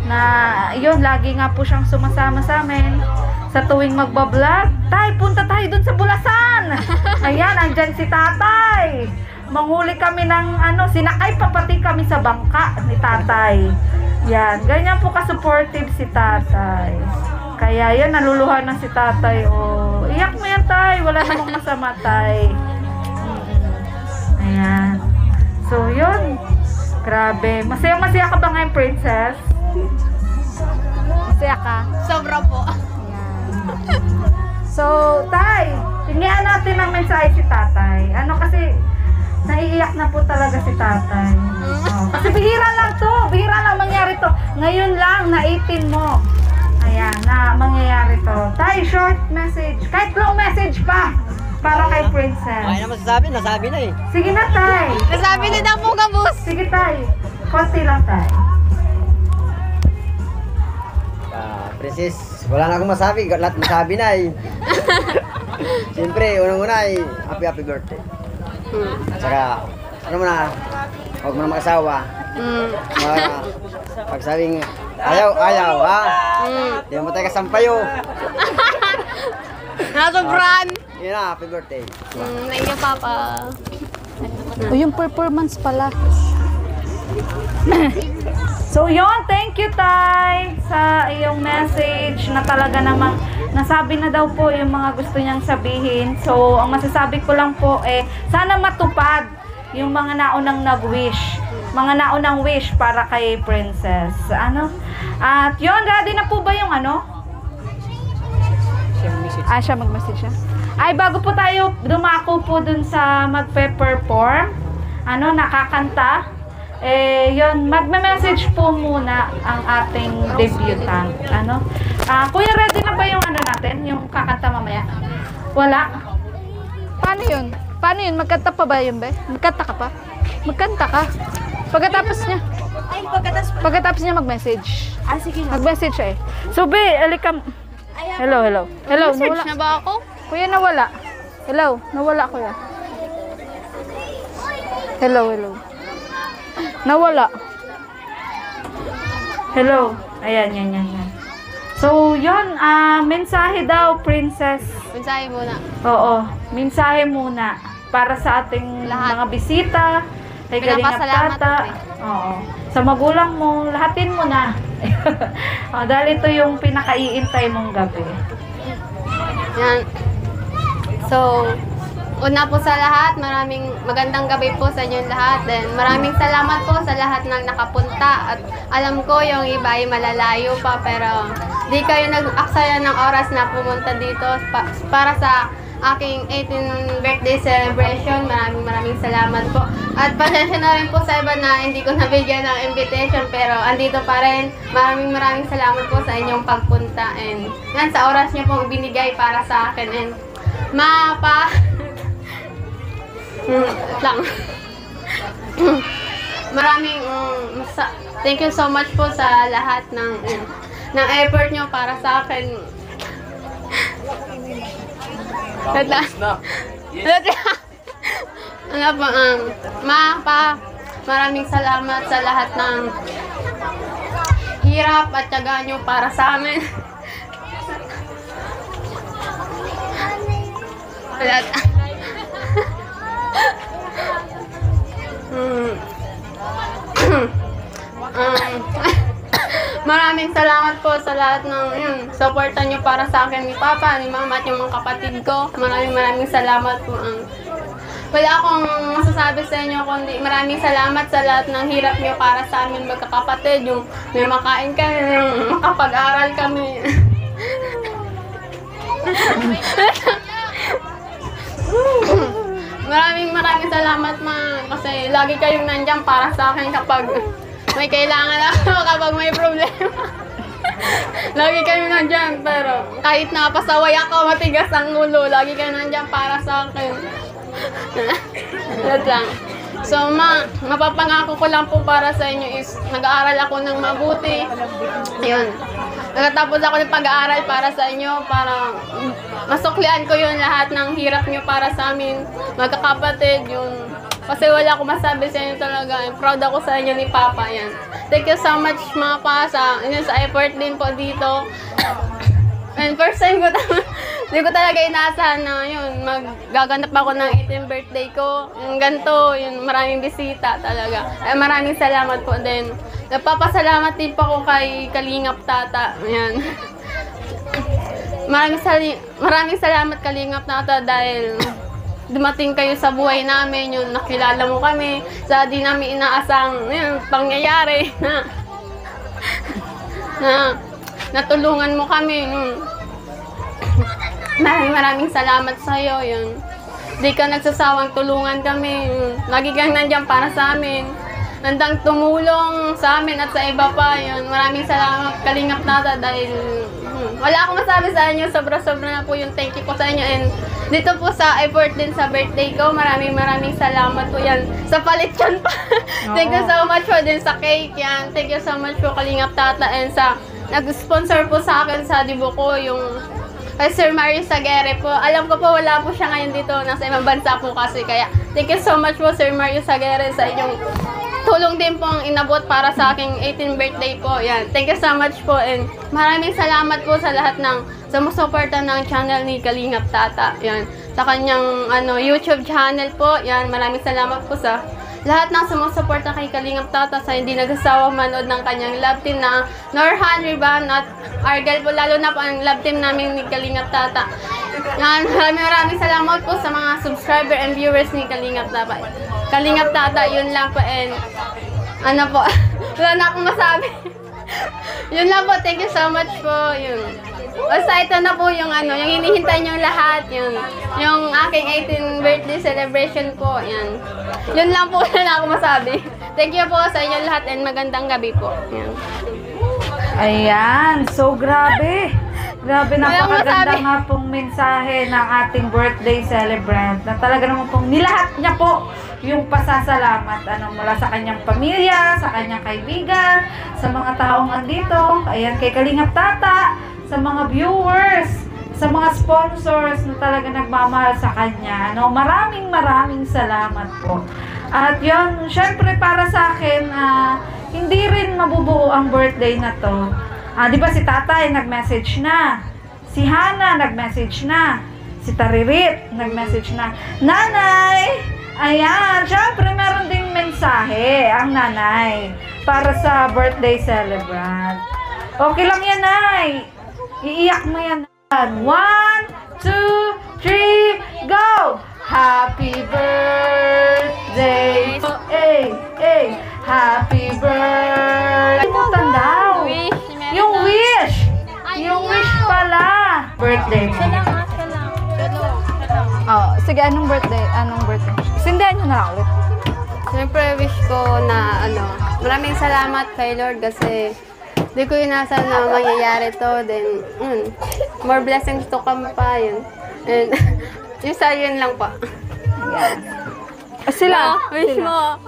Na yon lagi nga po siyang sumasama sa amin. Sa tuwing magbablog, tay, punta tayo dun sa Bulasan. Ayan, andyan si tatay. Manghuli kami ng sinakay pa pati kami sa bangka ni tatay. Yan, ganyan po ka-supportive si tatay. Kaya yan, naluluhan na si tatay. Oh, iyak mo yan, tay. Wala namang masama, tay. Ayan. So, yun. Grabe. Masaya-masaya ka ba ngayon, Princess? Masaya ka? Sobra po. So, tay, tingnan natin ang mensahe si tatay. Kasi naiiyak na po talaga si tatay. Kasi bihira lang to. Bihira lang mangyari to. Ngayon lang, na 18 mo. Ayan, na mangyayari to. Tay, short message. Kahit long message pa. Para kay Princess. Ay na masasabi, nasabi na eh. Sige na, tay. Nasabi na daw po, Gabus. Sige, tay. Konti lang, tay. Princess, wala na akong masabi. Lahat masabi na eh. Siyempre, unang-una ay happy birthday. Saka, huwag mo na mag-asawa. Pag sabing, ayaw, ha? Di mo tayo kasampayo. Nasobran. Yun na, happy birthday. Thank you, Papa. O, yung performance pala. So, yun. Thank you, tay, sa iyong message na talaga namang nasabi na daw po yung mga gusto niyang sabihin. So, ang masasabi ko lang po sana matupad yung mga naunang nag-wish. Mga naunang wish para kay Princess. At yun, ready na po ba yung siya mag-message siya. Ay, bago po tayo dumako po dun sa magpe-perform, nakakanta, yun, magme-message po muna ang ating debutant. Kuya, ready na ba yung natin? Yung kakanta mamaya? Wala? Paano yun? Magkanta pa ba yun, be? Magkanta ka pa? Magkanta ka? Pagkatapos niya? Pagkatapos niya mag-message. Sige na. Mag-message siya So, be, alikam. Hello. Message nawala. na ba ako? Kuya, nawala. Hello, nawala, kuya. Hello. Nawala. Hello. Ayan. So, yun. Mensahe daw, Princess. Mensahe muna. Oo. Mensahe muna. Para sa ating mga bisita. Kay Kalingap Pinapasalamat Tata. ko Oo. Sa magulang mo, lahatin mo na. Dahil ito yung pinakaiintay mong gabi. Yan. So, una po sa lahat, maraming magandang gabi po sa inyong lahat. Then, maraming salamat po sa lahat ng nakapunta. At alam ko yung iba ay malalayo pa, pero di kayo nag-aksaya ng oras na pumunta dito para sa aking 18th birthday celebration. Maraming salamat po. At pasensya na rin po sa iba na hindi ko nabigyan ng invitation, pero andito pa rin. Maraming salamat po sa inyong pagpunta. And yan, sa oras niyo pong binigay para sa akin. And lang. Thank you so much po sa lahat ng effort nyo para sa akin. Maraming salamat sa lahat ng hirap at tiyaga nyo para sa amin. Maraming salamat po sa lahat ng suporta nyo para sa akin ni Papa, ni Mama at yung mga kapatid ko. Maraming salamat po. Wala akong masasabi sa inyo kundi maraming salamat sa lahat ng hirap nyo para sa amin magkakapatid. Yung may makain kami, yung makapag-aral kami. Maraming salamat kasi lagi kayong nandyan para sa akin kapag may kailangan ako, kapag may problema. Lagi kayong nandyan, pero kahit napasaway ako, matigas ang ulo, lagi kayong nandyan para sa akin. Yan lang. So, mapapangako ko lang po para sa inyo is nag-aaral ako ng mabuti. Ayun. Nagtatapos ako ng pag-aaral para sa inyo, para masuklian ko yun lahat ng hirap nyo para sa amin, magkakapatid, kasi wala akong masabi sa inyo talaga. Proud ako sa inyo ni Papa. Yan. Thank you so much mga pa sa effort din po dito. And first time ko hindi ko talaga inaasahan na yun, maggaganap ako ng 18th birthday ko. Yung ganito, yung maraming bisita talaga. Maraming salamat po din. Nagpapasalamat din po ako kay Kalingap Tata. Yan. Maraming salamat Kalingap Tata dahil dumating kayo sa buhay namin, yung nakilala mo kami sa di namin inaasang pangyayari na natulungan mo kami. Maraming salamat sa iyo. Yun. Di ka nagsasawang tulungan kami. Lagi kang nandiyan para sa amin. Handang tumulong sa amin at sa iba pa. Yun. Maraming salamat Kalingap Tata dahil wala akong masabi sa inyo. Sobra-sobra na po yung thank you ko sa inyo. And dito po sa effort din sa birthday ko, maraming salamat po yan. Sa palitsyon pa. Thank you so much po din sa cake yan. Thank you so much po Kalingap Tata. And sa nag-sponsor po sa akin sa dibo ko, yung kay Sir Mario Sagere po. Alam ko po wala po siya ngayon dito. Nasa ibang bansa po kasi. Kaya thank you so much po Sir Mario Sagere sa inyong tulong din po ang inabot para sa aking 18th birthday po. Yan. Thank you so much po. And maraming salamat po sa lahat ng sumusuporta ng channel ni Kalingap Tata. Yan. Sa kanyang YouTube channel po. Yan. Maraming salamat po sa lahat ng sumusuporta kay Kalingap Tata, sa hindi nagsasawang manood ng kanyang love team na Norhan, Riban at Argel po, lalo na po ang love team namin ni Kalingap Tata. Yan, maraming salamat po sa mga subscriber and viewers ni Kalingap Tata. Kalingap Tata, yun lang po. And po, wala na akong masabi. Yun lang po, thank you so much po. Yun. Basta ito na po yung yung hinihintay nyo lahat, yung aking 18th birthday celebration po, yan. Yun lang po na ako masabi. Thank you po sa inyo lahat and magandang gabi po. Yan. Ayan, so grabe. Grabe, napakaganda nga pong mensahe ng ating birthday celebrant na talaga naman pong nilahat niya po yung pasasalamat mula sa kanyang pamilya, sa kanyang kaibigan, sa mga taong andito, ayan, kay Kalingap Tata, sa mga viewers, sa mga sponsors na talaga nagmamahal sa kanya. Maraming salamat po. At yun, syempre para sa akin, hindi rin mabubuo ang birthday na to. Di ba si Tatay nag-message na, si Hana nag-message na, si Taririt nag-message na, Nanay! Ayan, syempre meron ding mensahe ang nanay. para sa birthday celebrant. Okay lang yan, Nay. Iiyak mo yan. 1, 2, 3, go! Happy birthday! Happy birthday! Putan daw. Yung wish! Yung wish pala. Birthday mo. Oh, sige, anong birthday? Sindihan nyo na lang ulit. Siyempre, wish ko na maraming salamat kay Lord kasi di ko inasahan na mangyayari to. Then, more blessings to come pa yun. And, yun lang pa. Sila. Wish mo.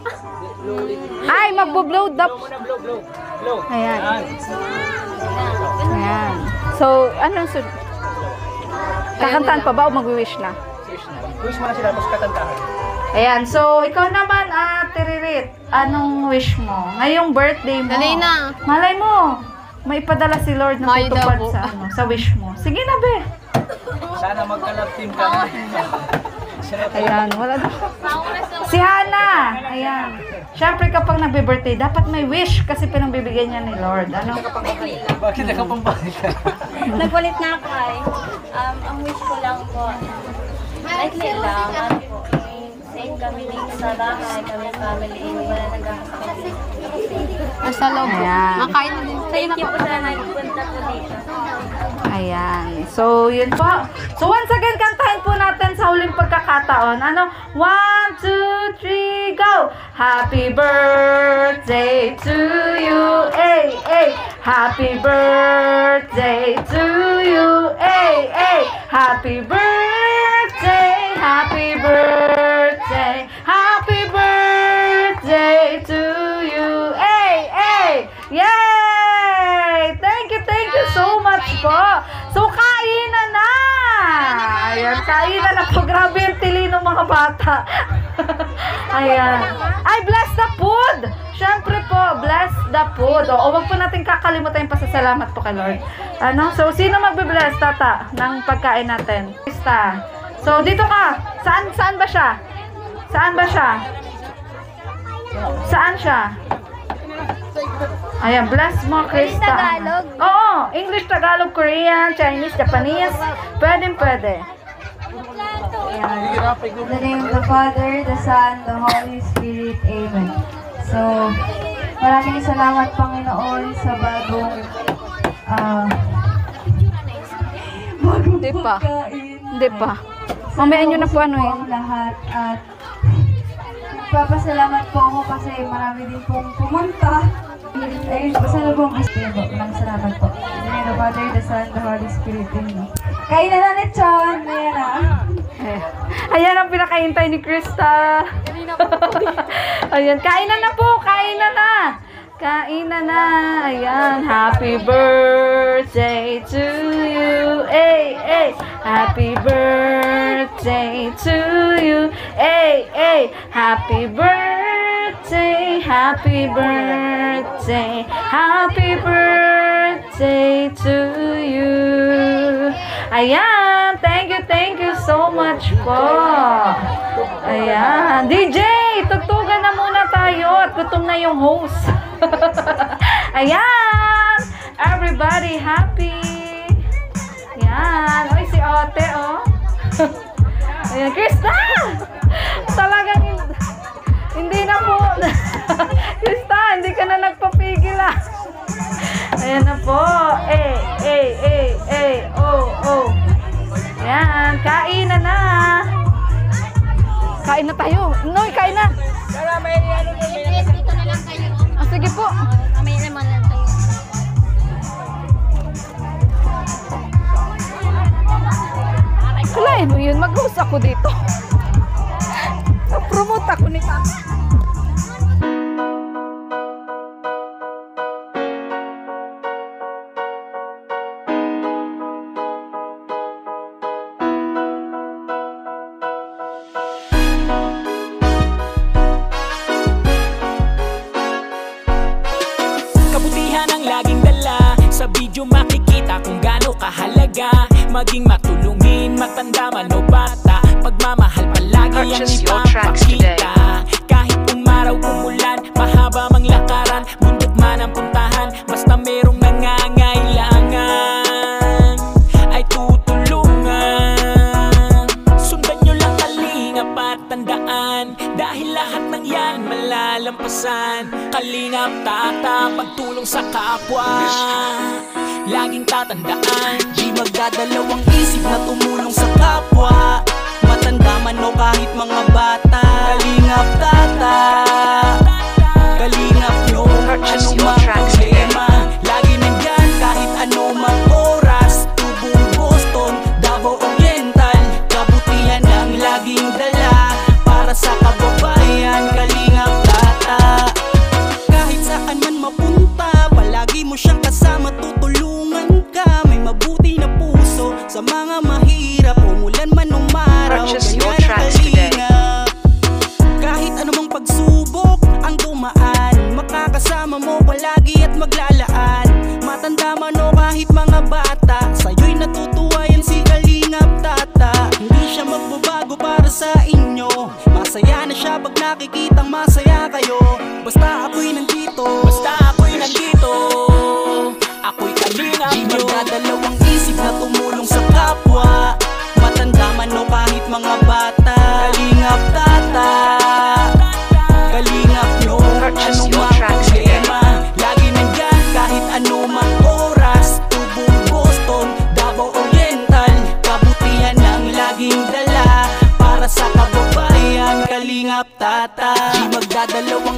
Ay, magbo-blow up. Ayan. Ayan. So, anong kakantahan pa ba o mag-wish na? Wish mo na sila, tapos kakantahan. Ayan, so ikaw naman, Tiririt, anong wish mo? Ngayong birthday mo. Dali na. Malay mo, may ipadala si Lord na May tutupad daw po. sa wish mo. Sige na, be. Sana magka-love team ka. Ayan, wala na. Si Hana, ayan. Siyempre kapag nagbe-birthday, dapat may wish kasi pinagbibigyan niya ni Lord. Ano? Bakit nakapambalik ka? Nagpalit na ako ay. Ang wish ko lang po, lightly lang, safe kami dito sa bahay, kami family, wala nagkakasakit. Nasa loob. Ayan. Makain na din. Thank you po sa nagpunta po dito. Ayan. So, yun po. So, once again, kantahin po natin sa huling pagkakataon. 1, 2, 3, go! Happy birthday to you, Happy birthday to you, Happy birthday, happy birthday, happy birthday to you, Yay! Thank you so much po. So, kainan na! Ayan, kainan na po. Grabe yung tili ng mga bata. Ayan. Ay, bless the food! Siyempre po, bless the food. O, wag po natin kakalimutan yung pasasalamat po kay Lord. So, sino magbe-bless, tata, ng pagkain natin? Krista. So, dito ka. Saan ba siya? Saan ba siya? Saan siya? Ayan, bless mo, Krista. English, Tagalog? Oo, English, Tagalog, Korean, Chinese, Japanese. Pwede. In the name of the Father, the Son, the Holy Spirit. Amen. So, maraming salamat, Panginoon, sa bagong Hindi pa. pagkain. Hindi pa. Mamaya nyo na po ano eh. Ang lahat at nagpapasalamat po ako kasi marami din pong pumunta. Ayun, pasalubong gusto. Maraming salamat po. In the name of the Father, the Son, the Holy Spirit. Amen. Kain na Lechon. Ayan na. Ayan ang pinakaintay ni Krista. Ayan, kainan na po. Kainan na. Ayan, happy birthday to you. Happy birthday to you. Happy birthday. Happy birthday. Happy birthday to you. Ayan, thank you so much po. Ayan, DJ, tugtugan na muna tayo at gutom na yung host. Ayan, everybody happy. Ayan, oy si Ote, oh. Ayan, Krista! Talagang hindi na po. Krista, hindi ka na nagpapigil ah. Ayan na po. Oh. Ayan, kain na. Kain na tayo. Noy, kain na. Dito na lang kayo. Sige po. Mamaya naman lang tayo. Kalahin mo yun, mag-host ako dito. Promote ako nito. Kabutihan ang laging dala. Sa video makikita kung gaano kahalaga. Maging matulungin, matanda man o bata. Pagmamahal palagi ang ipapakita. Kahit umaraw umulan, mahaba mang lakaran. magaan. Dahil lahat ng yan malalampasan. Kalingap tata, pagtulong sa kapwa. Laging tatandaan, di magdadalawang isip na tumulong sa kapwa. Matanda man o kahit mga bata. Kalingap tata, kalingap nyo, anumang problema. Lagi nandyan kahit anumang oras. Tubong Boston, Davao Oriental, kabutihan ang laging dala para sa kababayan. Kalingap tata, kahit saan man mapunta, palagi mo siyang kasama, tutulungan ka. May mabuti na puso sa mga mahirap, umulan man umaraw. Ganyan ang kalingap. Kahit anumang pagsubok ang dumaan, makakasama mo palagi at maglalaan. Matanda man o kahit mga bata, sa'yo'y natutuwa yan si Kalingap tata. Hindi siya magbabago para sa inyo, masaya na siya pag nakikitang masaya kayo. Basta ako'y nandito, basta ako'y nandito, ako'y kalingap nyo. Di magdadalawang isip na tumulong sa kapwa. Matanda man o kahit mga bata. Kalingap tata, kalingap nyo, anumang problema. Lagi nandyan kahit anumang oras. Tubong Boston, Davao Oriental, kabutihan ang laging dala para sa kababayan. Kalingap tata, di magdadalawang